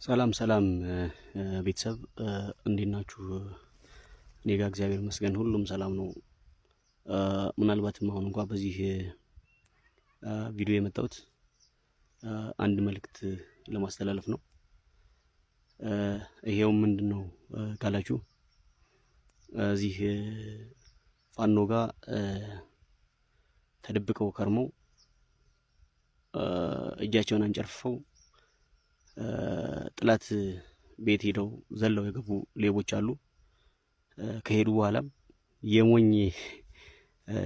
ሰላም ሰላም ቤተሰብ እንዴት ናችሁ? እኔ ጋር እግዚአብሔር ይመስገን ሁሉም ሰላም ነው። ምናልባትም አሁን እንኳን በዚህ ቪዲዮ የመጣሁት አንድ መልእክት ለማስተላለፍ ነው። ይሄው ምንድነው ካላችሁ እዚህ ፋኖ ጋር ተደብቀው ከርመው እጃቸውን አንጨርፈው ጥላት ቤት ሄደው ዘለው የገቡ ሌቦች አሉ። ከሄዱ በኋላም የሞኝ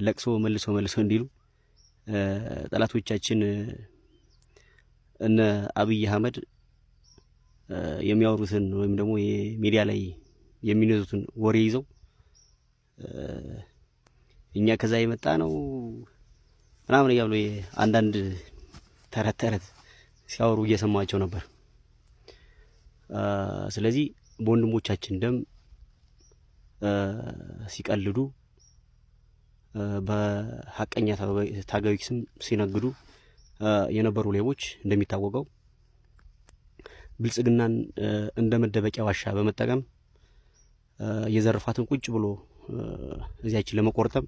ለቅሶ መልሶ እንዲሉ ጠላቶቻችን እነ አብይ አህመድ የሚያወሩትን ወይም ደግሞ የሚዲያ ላይ የሚነዙትን ወሬ ይዘው እኛ ከዛ የመጣ ነው ምናምን እያሉ አንዳንድ ተረት ሲያወሩ እየሰማቸው ነበር። ስለዚህ በወንድሞቻችን ደም ሲቀልዱ በሐቀኛ ታጋዮች ስም ሲነግዱ የነበሩ ሌቦች እንደሚታወቀው ብልጽግናን እንደ መደበቂያ ዋሻ በመጠቀም የዘርፋትን ቁጭ ብሎ እዚያችን ለመቆርጠም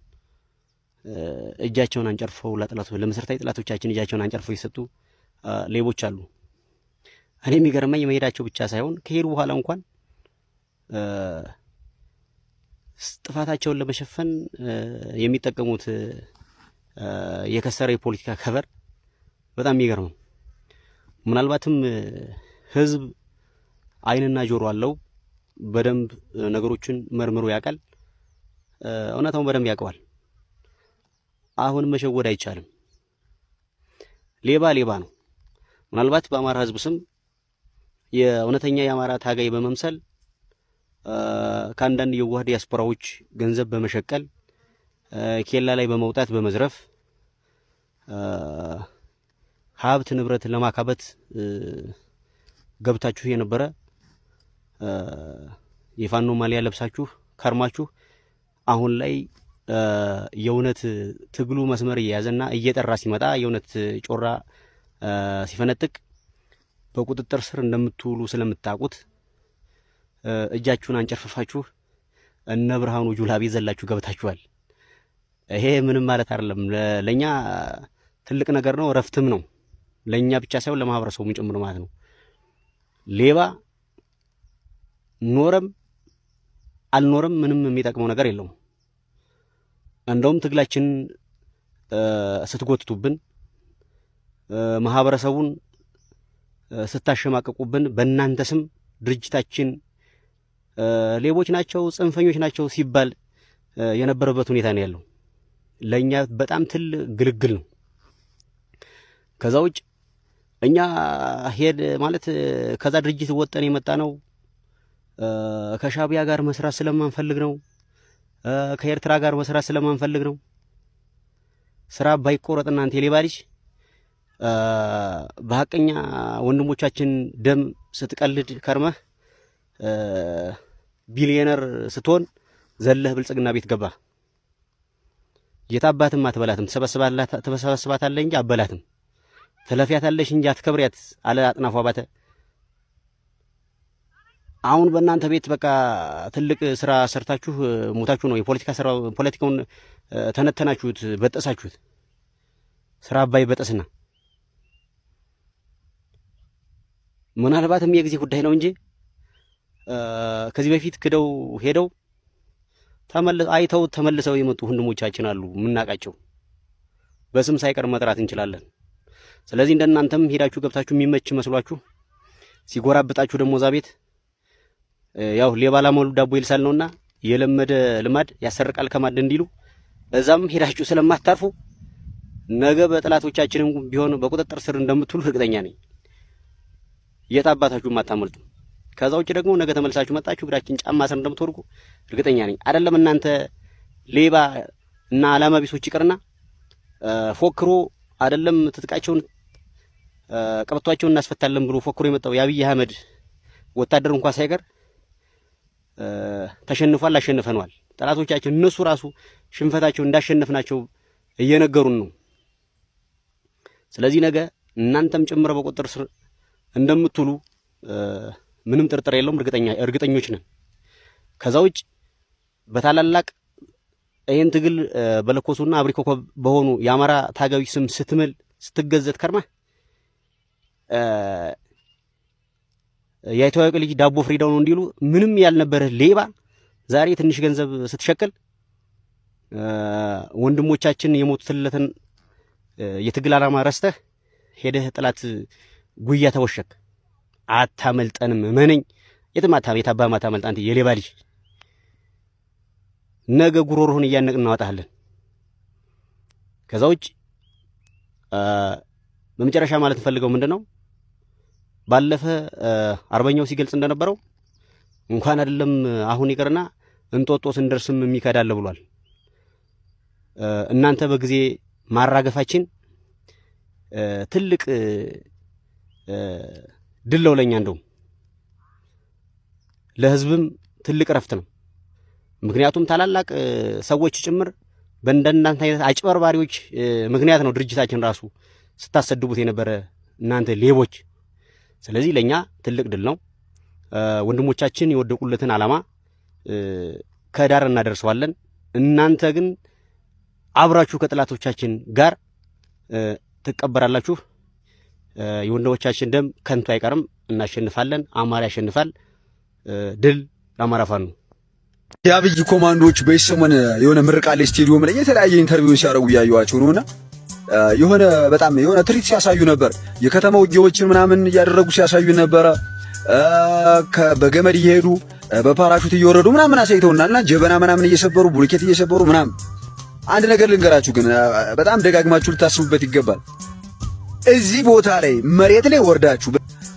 እጃቸውን አንጨርፈው ለመሰረታዊ ጥላቶቻችን እጃቸውን አንጨርፈው ይሰጡ ሌቦች አሉ። እኔ የሚገርመኝ መሄዳቸው ብቻ ሳይሆን ከሄዱ በኋላ እንኳን ጥፋታቸውን ለመሸፈን የሚጠቀሙት የከሰረ የፖለቲካ ከቨር በጣም የሚገርም ነው። ምናልባትም ህዝብ አይንና ጆሮ አለው፣ በደንብ ነገሮችን መርምሮ ያውቃል፣ እውነታውን በደንብ ያውቀዋል። አሁን መሸወድ አይቻልም። ሌባ ነው። ምናልባት በአማራ ህዝብ ስም የእውነተኛ የአማራ ታጋይ በመምሰል ከአንዳንድ የዋህ ዲያስፖራዎች ገንዘብ በመሸቀል ኬላ ላይ በመውጣት በመዝረፍ ሀብት ንብረት ለማካበት ገብታችሁ የነበረ የፋኖ ማሊያ ለብሳችሁ ከርማችሁ አሁን ላይ የእውነት ትግሉ መስመር እየያዘና እየጠራ ሲመጣ የእውነት ጮራ ሲፈነጥቅ በቁጥጥር ስር እንደምትውሉ ስለምታውቁት እጃችሁን አንጨርፈፋችሁ እነ ብርሃኑ ጁላ ቤት ዘላችሁ ገብታችኋል። ይሄ ምንም ማለት አይደለም፣ ለኛ ትልቅ ነገር ነው፣ ረፍትም ነው። ለኛ ብቻ ሳይሆን ለማህበረሰቡ ጭምር ማለት ነው። ሌባ ኖረም አልኖረም ምንም የሚጠቅመው ነገር የለውም። እንደውም ትግላችን ስትጎትቱብን ማህበረሰቡን ስታሸማቀቁብን በእናንተ ስም ድርጅታችን ሌቦች ናቸው፣ ጽንፈኞች ናቸው ሲባል የነበረበት ሁኔታ ነው ያለው። ለኛ በጣም ትልቅ ግልግል ነው። ከዛ ውጭ እኛ ሄድ ማለት ከዛ ድርጅት ወጠን የመጣ ነው ከሻቢያ ጋር መስራት ስለማንፈልግ ነው፣ ከኤርትራ ጋር መስራት ስለማንፈልግ ነው። ስራ ባይቆረጥ እናንተ የሌባ ልጅ በሐቀኛ ወንድሞቻችን ደም ስትቀልድ ከርመህ ቢሊየነር ስትሆን ዘለህ ብልጽግና ቤት ገባ። የታባትም አትበላትም፣ ተሰበስባታለህ እንጂ አበላትም። ትለፊያታለሽ እንጂ አትከብሪያት አለ አጥናፉ አባተ። አሁን በእናንተ ቤት በቃ ትልቅ ስራ ሰርታችሁ ሞታችሁ ነው። የፖለቲካ ስራ ፖለቲካውን ተነተናችሁት፣ በጠሳችሁት። ስራ አባይ በጠስና ምናልባትም የጊዜ ጉዳይ ነው እንጂ ከዚህ በፊት ክደው ሄደው አይተው ተመልሰው የመጡ ወንድሞቻችን አሉ የምናውቃቸው። በስም ሳይቀር መጥራት እንችላለን። ስለዚህ እንደናንተም ሄዳችሁ ገብታችሁ የሚመች መስሏችሁ ሲጎራብጣችሁ ደግሞ እዛ ቤት ያው ሌባ ላመሉ ዳቦ ይልሳል ነውና የለመደ ልማድ ያሰርቃል ከማድ እንዲሉ እዛም ሄዳችሁ ስለማታርፉ ነገ በጥላቶቻችንም ቢሆን በቁጥጥር ስር እንደምትውሉ እርግጠኛ ነኝ። የታባታችሁ ማታመልጡ። ከዛ ውጭ ደግሞ ነገ ተመልሳችሁ መጣችሁ እግራችን ጫማ ስር እንደምትወርቁ እርግጠኛ ነኝ። አይደለም እናንተ ሌባ እና አላማ ቢሶች ይቅርና ፎክሮ አይደለም ትጥቃቸውን ቀበቷቸውን እናስፈታለን ብሎ ፎክሮ የመጣው የአብይ አህመድ ወታደር እንኳን ሳይቀር ተሸንፏል፣ አሸንፈናል። ጠላቶቻችን እነሱ ራሱ ሽንፈታቸው እንዳሸነፍናቸው እየነገሩን ነው። ስለዚህ ነገ እናንተም ጭምር በቁጥጥር ስር እንደምትውሉ ምንም ጥርጥር የለውም፣ እርግጠኞች ነን። ከዛ ውጭ በታላላቅ ይሄን ትግል በለኮሱና አብሪ ኮከብ በሆኑ የአማራ ታጋዮች ስም ስትምል ስትገዘት ከርማ የኢትዮጵያ ልጅ ዳቦ ፍሪዳው ነው እንዲሉ ምንም ያልነበረ ሌባ ዛሬ ትንሽ ገንዘብ ስትሸቅል ወንድሞቻችን የሞቱትለትን የትግል ዓላማ ረስተህ ሄደህ ጥላት ጉያ ተወሸክ። አታመልጠንም፣ እመነኝ። የታባማ ታመልጥ አንተ የሌባ ልጅ። ነገ ጉሮሮህን እያነቅን እናወጣለን። ከዛ ውጭ በመጨረሻ ማለት ፈልገው ምንድነው ባለፈ አርበኛው ሲገልጽ እንደነበረው እንኳን አይደለም አሁን ይቀርና እንጦጦ ስንደርስም የሚከዳለ ብሏል። እናንተ በጊዜ ማራገፋችን ትልቅ ድለው ለኛ እንደው ለህዝብም ትልቅ ረፍት ነው። ምክንያቱም ታላላቅ ሰዎች ጭምር በእንደናንተ አይነት አጭበርባሪዎች ምክንያት ነው ድርጅታችን ራሱ ስታሰድቡት የነበረ እናንተ ሌቦች። ስለዚህ ለኛ ትልቅ ድል ነው። ወንድሞቻችን የወደቁለትን ዓላማ ከዳር እናደርሰዋለን። እናንተ ግን አብራችሁ ከጥላቶቻችን ጋር ትቀበራላችሁ። የወንድሞቻችን ደም ከንቱ አይቀርም። እናሸንፋለን። አማራ ያሸንፋል። ድል ለአማራ ፋኖ። የአብይ ኮማንዶዎች በሰሞን የሆነ ምርቃሌ ስቴዲዮም ላይ የተለያየ ኢንተርቪው ሲያደርጉ እያዩዋቸው ነውና በጣም የሆነ ትርኢት ሲያሳዩ ነበር። የከተማ ውጊያዎችን ምናምን እያደረጉ ሲያሳዩ ነበር። በገመድ እየሄዱ በፓራሹት እየወረዱ ምናምን አሳይተውናልና ጀበና ምናምን እየሰበሩ ቡልኬት እየሰበሩ ምናምን። አንድ ነገር ልንገራችሁ ግን በጣም ደጋግማችሁ ልታስቡበት ይገባል። እዚህ ቦታ ላይ መሬት ላይ ወርዳችሁ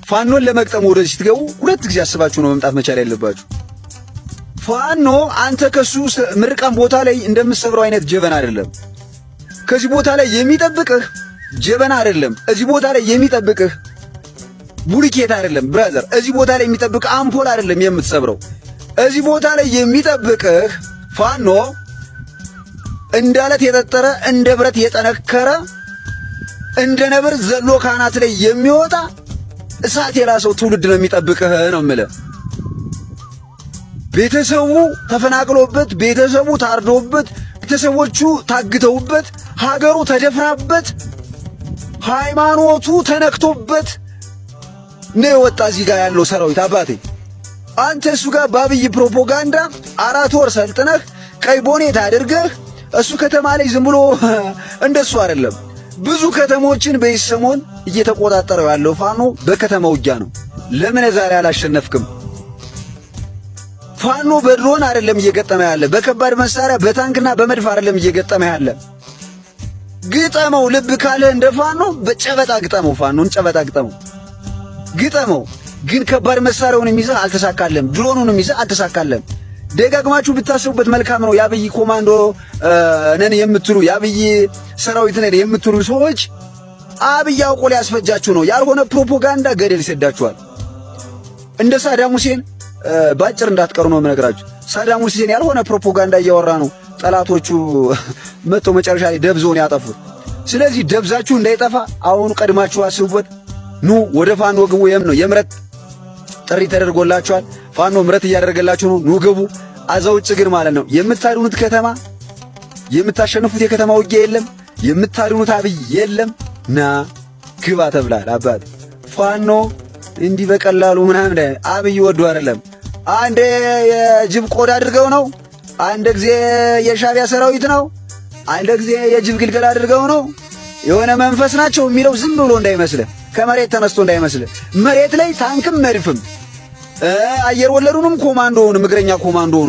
ፋኖን ለመቅጠም ወደዚህ ስትገቡ ሁለት ጊዜ አስባችሁ ነው መምጣት መቻል ያለባችሁ። ፋኖ አንተ ከሱ ምርቃም ቦታ ላይ እንደምትሰብረው አይነት ጀበና አይደለም። ከዚህ ቦታ ላይ የሚጠብቅህ ጀበና አይደለም። እዚህ ቦታ ላይ የሚጠብቅህ ቡልኬት አይደለም ብራዘር። እዚህ ቦታ ላይ የሚጠብቅህ አምፖል አይደለም የምትሰብረው። እዚህ ቦታ ላይ የሚጠብቅህ ፋኖ እንደ አለት የጠጠረ እንደ ብረት የጠነከረ እንደ ነብር ዘሎ ካናት ላይ የሚወጣ እሳት የላሰው ትውልድ ነው የሚጠብቅህ ነው የምልህ። ቤተሰቡ ተፈናቅሎበት፣ ቤተሰቡ ታርዶበት፣ ቤተሰቦቹ ታግተውበት፣ ሀገሩ ተደፍራበት፣ ሃይማኖቱ ተነክቶበት ነው የወጣ እዚህ ጋር ያለው ሰራዊት። አባቴ አንተ እሱ ጋር በአብይ ፕሮፓጋንዳ 4 ወር ሰልጥነህ ቀይ ቦኔት አድርገህ እሱ ከተማ ላይ ዝም ብሎ እንደሱ አይደለም። ብዙ ከተሞችን በሰሞን እየተቆጣጠረው ያለው ፋኖ በከተማ ውጊያ ነው። ለምን ዛሬ አላሸነፍክም? ፋኖ በድሮን አይደለም እየገጠመ ያለ፣ በከባድ መሳሪያ በታንክና በመድፍ አይደለም እየገጠመ ያለ። ግጠመው፣ ልብ ካለ እንደ ፋኖ በጨበጣ ግጠመው፣ ፋኖን ጨበጣ ግጠመው። ግን ከባድ መሳሪያውን ይዘህ አልተሳካለም፣ ድሮኑንም ይዘህ አልተሳካለም። ደጋግማችሁ ብታስቡበት መልካም ነው። የአብይ ኮማንዶ ነን የምትሉ የአብይ ሰራዊት ነን የምትሉ ሰዎች አብይ አውቆ ሊያስፈጃችሁ ነው። ያልሆነ ፕሮፓጋንዳ ገደል ይሰዳችኋል። እንደ ሳዳም ሁሴን ባጭር እንዳትቀሩ ነው የምነግራችሁ። ሳዳም ሁሴን ያልሆነ ፕሮፓጋንዳ እያወራ ነው ጠላቶቹ መጥተው መጨረሻ ላይ ደብዞን ያጠፉት። ስለዚህ ደብዛችሁ እንዳይጠፋ አሁን ቀድማችሁ አስቡበት። ኑ ወደ ፋኖ ግቡ። የምረት ጥሪ ተደርጎላችኋል። ፋኖ ምረት እያደረገላችሁ ነው። ኑ ግቡ። አዛውጭ ግን ማለት ነው የምታድኑት ከተማ የምታሸንፉት የከተማ ውጊያ የለም። የምታድኑት አብይ የለም። ና ግባ ተብላል። አባት ፋኖ እንዲህ በቀላሉ ምናምን አብይ ወዶ አይደለም። አንድ የጅብ ቆዳ አድርገው ነው፣ አንድ ጊዜ የሻቢያ ሰራዊት ነው፣ አንድ ጊዜ የጅብ ግልገል አድርገው ነው። የሆነ መንፈስ ናቸው የሚለው ዝም ብሎ እንዳይመስልህ፣ ከመሬት ተነስቶ እንዳይመስልህ። መሬት ላይ ታንክም መድፍም አየር ወለዱንም ኮማንዶውንም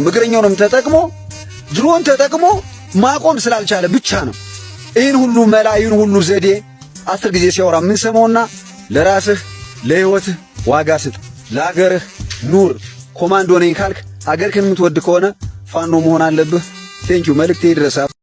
እግረኛውንም ተጠቅሞ ድሮን ተጠቅሞ ማቆም ስላልቻለ ብቻ ነው። ይህን ሁሉ መላ ይህን ሁሉ ዘዴ 10 ጊዜ ሲያወራ ምን ሰማውና ለራስህ ለህይወትህ ዋጋ ስጥ፣ ለአገርህ ኑር። ኮማንዶ ነኝ ካልክ አገርህን የምትወድ ከሆነ ፋኖ መሆን አለብህ። ቴንኪው። መልእክቴ ይድረስ።